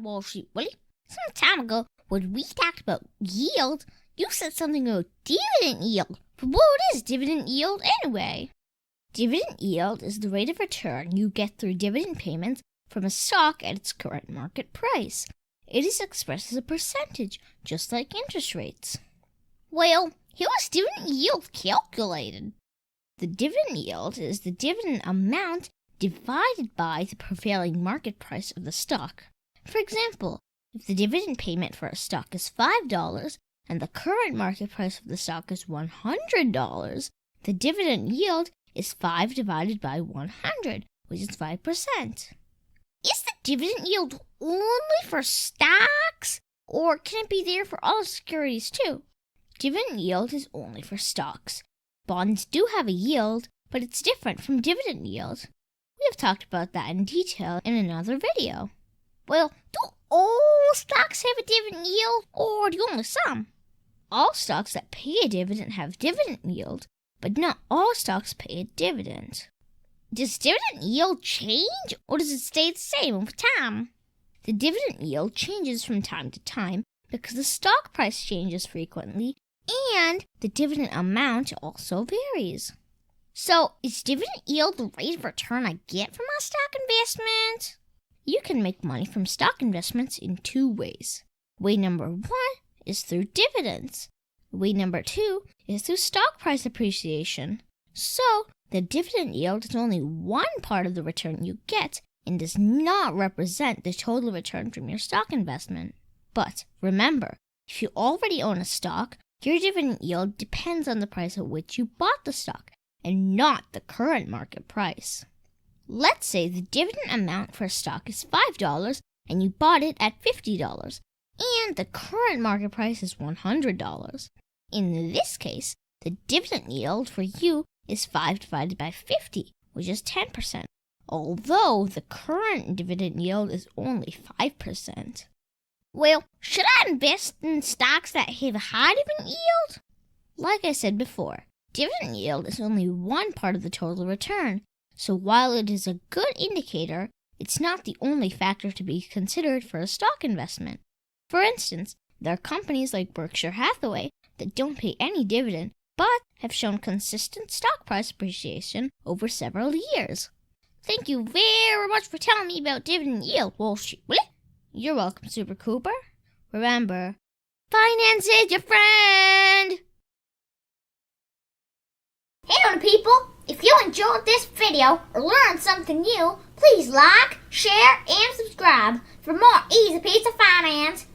Wall Street, Willie. Some time ago, when we talked about yield, you said something about dividend yield. But what is dividend yield anyway? Dividend yield is the rate of return you get through dividend payments from a stock at its current market price. It is expressed as a percentage, just like interest rates. Well, how is dividend yield calculated? The dividend yield is the dividend amount divided by the prevailing market price of the stock. For example, if the dividend payment for a stock is $5 and the current market price of the stock is $100, the dividend yield is 5 divided by 100, which is 5%. Is the dividend yield only for stocks, or can it be there for all securities too? Dividend yield is only for stocks. Bonds do have a yield, but it's different from dividend yield. We have talked about that in detail in another video. Well, do all stocks have a dividend yield, or do only some? All stocks that pay a dividend have dividend yield, but not all stocks pay a dividend. Does dividend yield change, or does it stay the same over time? The dividend yield changes from time to time because the stock price changes frequently, and the dividend amount also varies. So, is dividend yield the rate of return I get from my stock investment? You can make money from stock investments in two ways. Way number one is through dividends. Way number two is through stock price appreciation. So, the dividend yield is only one part of the return you get and does not represent the total return from your stock investment. But remember, if you already own a stock, your dividend yield depends on the price at which you bought the stock and not the current market price. Let's say the dividend amount for a stock is $5 and you bought it at $50 and the current market price is $100. In this case, the dividend yield for you is 5 divided by 50, which is 10%, although the current dividend yield is only 5%. Well, should I invest in stocks that have a high dividend yield? Like I said before, dividend yield is only one part of the total return, so while it is a good indicator, it's not the only factor to be considered for a stock investment. For instance, there are companies like Berkshire Hathaway that don't pay any dividend but have shown consistent stock price appreciation over several years. Thank you very much for telling me about dividend yield, Wall Street. You're welcome, Super Cooper. Remember, finance is your friend! Hey, people! If you enjoyed this video or learned something new, please like, share, and subscribe for more Easy Pizza Finance.